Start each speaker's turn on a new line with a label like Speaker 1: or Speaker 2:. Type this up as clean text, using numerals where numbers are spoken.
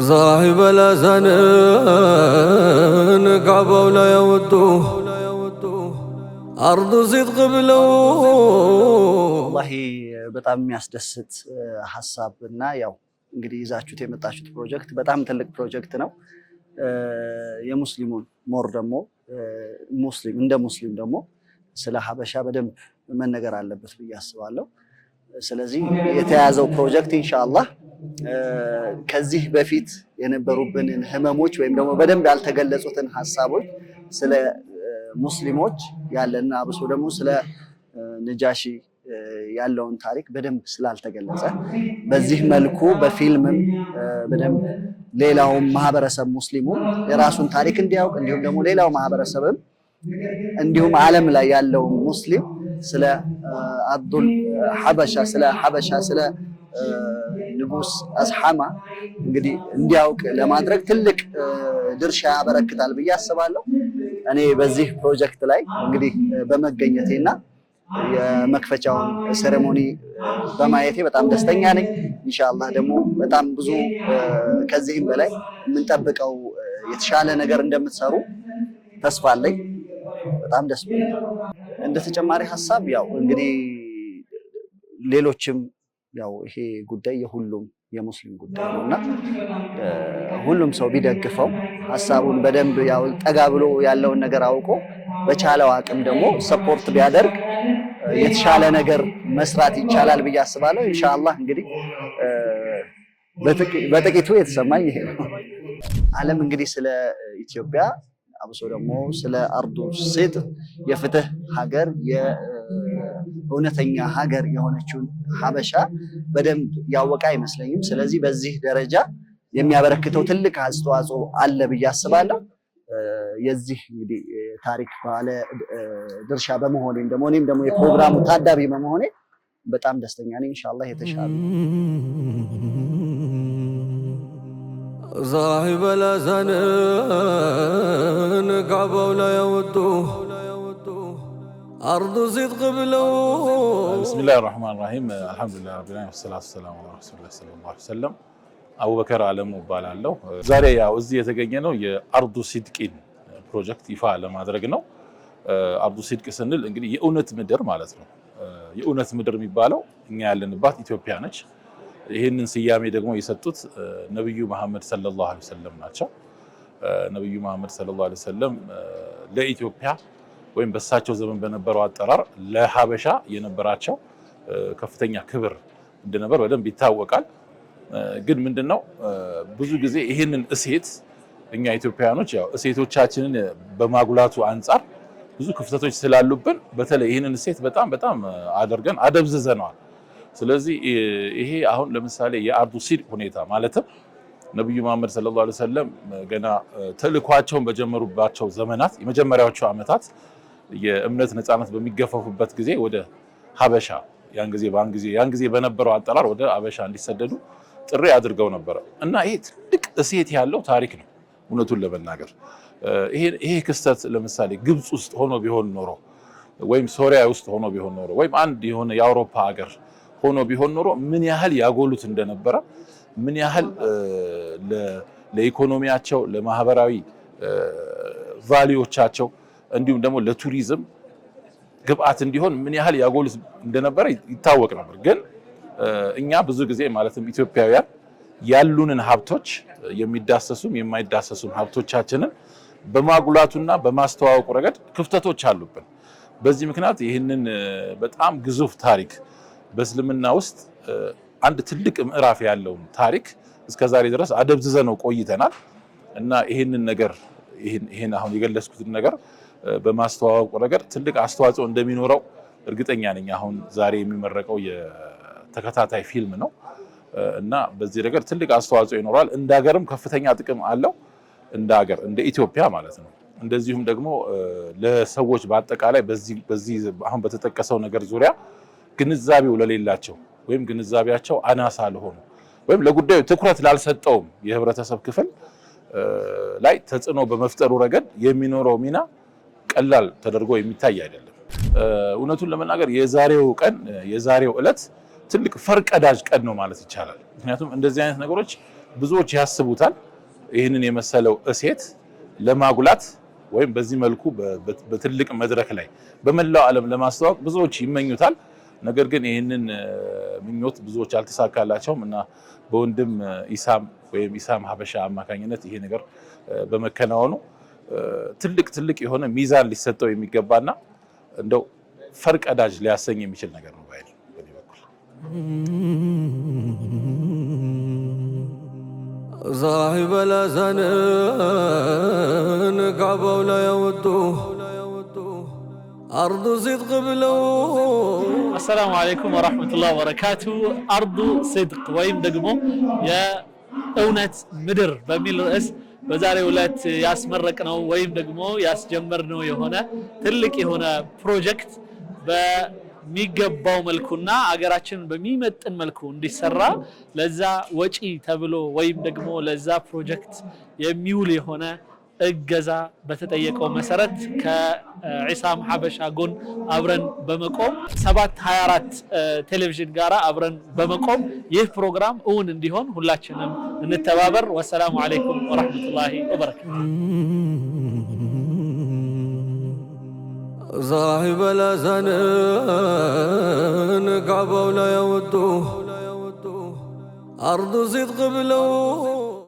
Speaker 1: صاحب الأذان كعبوا لا يودوه أرض صدق بلو
Speaker 2: والله በጣም የሚያስደስት ሐሳብና ያው እንግዲህ ይዛችሁት የመጣችሁት ፕሮጀክት በጣም ትልቅ ፕሮጀክት ነው። የሙስሊሙን ሞር ደግሞ ሙስሊም እንደ ሙስሊም ደግሞ ስለ ሀበሻ በደንብ መነገር አለበት ብዬ አስባለሁ። ስለዚህ የተያዘው ፕሮጀክት ኢንሻአላህ ከዚህ በፊት የነበሩብንን ህመሞች ወይም ደግሞ በደንብ ያልተገለጹትን ሐሳቦች ስለ ሙስሊሞች ያለና አብሶ ደግሞ ስለ ነጃሺ ያለውን ታሪክ በደንብ ስላልተገለጸ በዚህ መልኩ በፊልምም በደንብ ሌላው ማህበረሰብ ሙስሊሙ የራሱን ታሪክ እንዲያውቅ እንዲሁም ደግሞ ሌላው ማህበረሰብም እንዲሁም ዓለም ላይ ያለው ሙስሊም ስለ አብዱል ሐበሻ ስለ ንጉስ አስሐማ እንግዲህ እንዲያውቅ ለማድረግ ትልቅ ድርሻ ያበረክታል ብዬ አስባለሁ። እኔ በዚህ ፕሮጀክት ላይ እንግዲህ በመገኘቴና የመክፈቻውን ሴሬሞኒ በማየቴ በጣም ደስተኛ ነኝ። ኢንሻአላህ ደግሞ በጣም ብዙ ከዚህም በላይ የምንጠብቀው የተሻለ ነገር እንደምትሰሩ ተስፋ አለኝ። በጣም ደስ ብሎኛል። እንደ ተጨማሪ ሐሳብ ያው እንግዲህ ሌሎችም ያው ይሄ ጉዳይ የሁሉም የሙስሊም ጉዳይ ነውና ሁሉም ሰው ቢደግፈው ሐሳቡን በደንብ ያው ጠጋ ብሎ ያለውን ነገር አውቆ በቻለው አቅም ደግሞ ሰፖርት ቢያደርግ የተሻለ ነገር መስራት ይቻላል ብዬ አስባለሁ። ኢንሻአላህ እንግዲህ በጥቂቱ የተሰማኝ ይሄ ነው። ዓለም እንግዲህ ስለ ኢትዮጵያ አብሶ ደግሞ ስለ አርዱ ሲድቅ የፍትህ ሀገር የእውነተኛ ሀገር የሆነችውን ሀበሻ በደንብ ያወቀ አይመስለኝም። ስለዚህ በዚህ ደረጃ የሚያበረክተው ትልቅ አስተዋጽኦ አለ ብዬ አስባለሁ። የዚህ እንግዲህ ታሪክ ባለ ድርሻ በመሆኔም ደግሞ እኔም ደግሞ የፕሮግራሙ ታዳሚ በመሆኔ በጣም ደስተኛ ነኝ። ኢንሻአላህ የተሻለ
Speaker 1: صاحب الأذان كعبوا لا يودوه أرض صدق بلو.
Speaker 3: بسم الله الرحمن الرحيم الحمد لله رب العالمين والصلاة والسلام على رسول الله صلى الله عليه وسلم አቡበከር አለሙ እባላለሁ። ዛሬ ያው እዚህ የተገኘነው የአርዱ ሲድቅን ፕሮጀክት ይፋ ለማድረግ ነው። አርዱ ሲድቅ ስንል እንግዲህ የእውነት ምድር ማለት ነው። የእውነት ምድር የሚባለው እኛ ያለንባት ኢትዮጵያ ነች። ይሄንን ስያሜ ደግሞ የሰጡት ነብዩ መሐመድ ሰለላሁ ዐለይሂ ወሰለም ናቸው። ነብዩ መሐመድ ሰለላሁ ዐለይሂ ወሰለም ለኢትዮጵያ ወይም በሳቸው ዘመን በነበረው አጠራር ለሀበሻ የነበራቸው ከፍተኛ ክብር እንደነበር በደንብ ይታወቃል። ግን ምንድነው ብዙ ጊዜ ይሄንን እሴት እኛ ኢትዮጵያውያኖች ያው እሴቶቻችንን በማጉላቱ አንፃር ብዙ ክፍተቶች ስላሉብን በተለይ ይሄንን እሴት በጣም አድርገን አደብዝዘነዋል። ስለዚህ ይሄ አሁን ለምሳሌ የአርዱ ሲድቅ ሁኔታ ማለትም ነብዩ መሐመድ ሰለላሁ ዐለይሂ ወሰለም ገና ተልኳቸውን በጀመሩባቸው ዘመናት የመጀመሪያዎቹ ዓመታት የእምነት ነፃነት በሚገፈፉበት ጊዜ ወደ ሀበሻ ያን ጊዜ በነበረው አጠራር ወደ ሀበሻ እንዲሰደዱ ጥሪ አድርገው ነበር እና ይሄ ትልቅ እሴት ያለው ታሪክ ነው። እውነቱን ለመናገር ይሄ ክስተት ለምሳሌ ግብጽ ውስጥ ሆኖ ቢሆን ኖሮ ወይም ሶሪያ ውስጥ ሆኖ ቢሆን ኖሮ ወይም አንድ የሆነ የአውሮፓ ሀገር ሆኖ ቢሆን ኖሮ ምን ያህል ያጎሉት እንደነበረ ምን ያህል ለኢኮኖሚያቸው ለማህበራዊ ቫልዩዎቻቸው እንዲሁም ደግሞ ለቱሪዝም ግብአት እንዲሆን ምን ያህል ያጎሉት እንደነበረ ይታወቅ ነበር። ግን እኛ ብዙ ጊዜ ማለትም ኢትዮጵያውያን ያሉንን ሀብቶች የሚዳሰሱም የማይዳሰሱም ሀብቶቻችንን በማጉላቱና በማስተዋወቁ ረገድ ክፍተቶች አሉብን። በዚህ ምክንያት ይህንን በጣም ግዙፍ ታሪክ በእስልምና ውስጥ አንድ ትልቅ ምዕራፍ ያለውን ታሪክ እስከዛሬ ድረስ አደብዝዘነው ቆይተናል እና ይሄንን ነገር ይሄን አሁን የገለጽኩትን ነገር በማስተዋወቁ ረገድ ትልቅ አስተዋጽኦ እንደሚኖረው እርግጠኛ ነኝ። አሁን ዛሬ የሚመረቀው የተከታታይ ፊልም ነው እና በዚህ ረገድ ትልቅ አስተዋጽኦ ይኖራል። እንደ ሀገርም ከፍተኛ ጥቅም አለው እንደ ሀገር እንደ ኢትዮጵያ ማለት ነው። እንደዚሁም ደግሞ ለሰዎች በአጠቃላይ በዚህ አሁን በተጠቀሰው ነገር ዙሪያ ግንዛቤው ለሌላቸው ወይም ግንዛቤያቸው አናሳ ለሆኑ ወይም ለጉዳዩ ትኩረት ላልሰጠውም የህብረተሰብ ክፍል ላይ ተጽዕኖ በመፍጠሩ ረገድ የሚኖረው ሚና ቀላል ተደርጎ የሚታይ አይደለም። እውነቱን ለመናገር የዛሬው ዕለት ትልቅ ፈርቀዳጅ ቀን ነው ማለት ይቻላል። ምክንያቱም እንደዚህ አይነት ነገሮች ብዙዎች ያስቡታል። ይህንን የመሰለው እሴት ለማጉላት ወይም በዚህ መልኩ በትልቅ መድረክ ላይ በመላው ዓለም ለማስተዋወቅ ብዙዎች ይመኙታል። ነገር ግን ይህንን ምኞት ብዙዎች አልተሳካላቸውም እና በወንድም ኢሳም ወይም ኢሳም ሀበሻ አማካኝነት ይሄ ነገር በመከናወኑ ትልቅ የሆነ ሚዛን ሊሰጠው የሚገባና እንደው ፈርቀዳጅ ሊያሰኝ የሚችል ነገር ነው ባይ በኔ በኩል።
Speaker 1: ዛሂበ ለዘንን ካዕባው ላይ ያወጡ አርዱ ሲድቅ ብለው።
Speaker 4: አሰላሙ አለይኩም ወራህመቱላሂ ወበረካቱ። አርዱ ሲድቅ ወይም ደግሞ የእውነት ምድር በሚል ርዕስ በዛሬው ዕለት ያስመረቅነው ወይም ደግሞ ያስጀመርነው የሆነ ትልቅ የሆነ ፕሮጀክት በሚገባው መልኩና አገራችንን በሚመጥን መልኩ እንዲሰራ ለዛ ወጪ ተብሎ ወይም ደግሞ ለዛ ፕሮጀክት የሚውል የሆነ እገዛ በተጠየቀው መሰረት ከኢሳም ሀበሻ ጎን አብረን በመቆም 724 ቴሌቪዥን ጋራ አብረን በመቆም ይህ ፕሮግራም እውን እንዲሆን ሁላችንም እንተባበር። ወሰላሙ አለይኩም ወራህመቱላሂ ወበረካቱ።
Speaker 1: ዛሂበ ለዘንን ካዕባው ላይ ያወጡ አርዱ ሲድቅ ብለው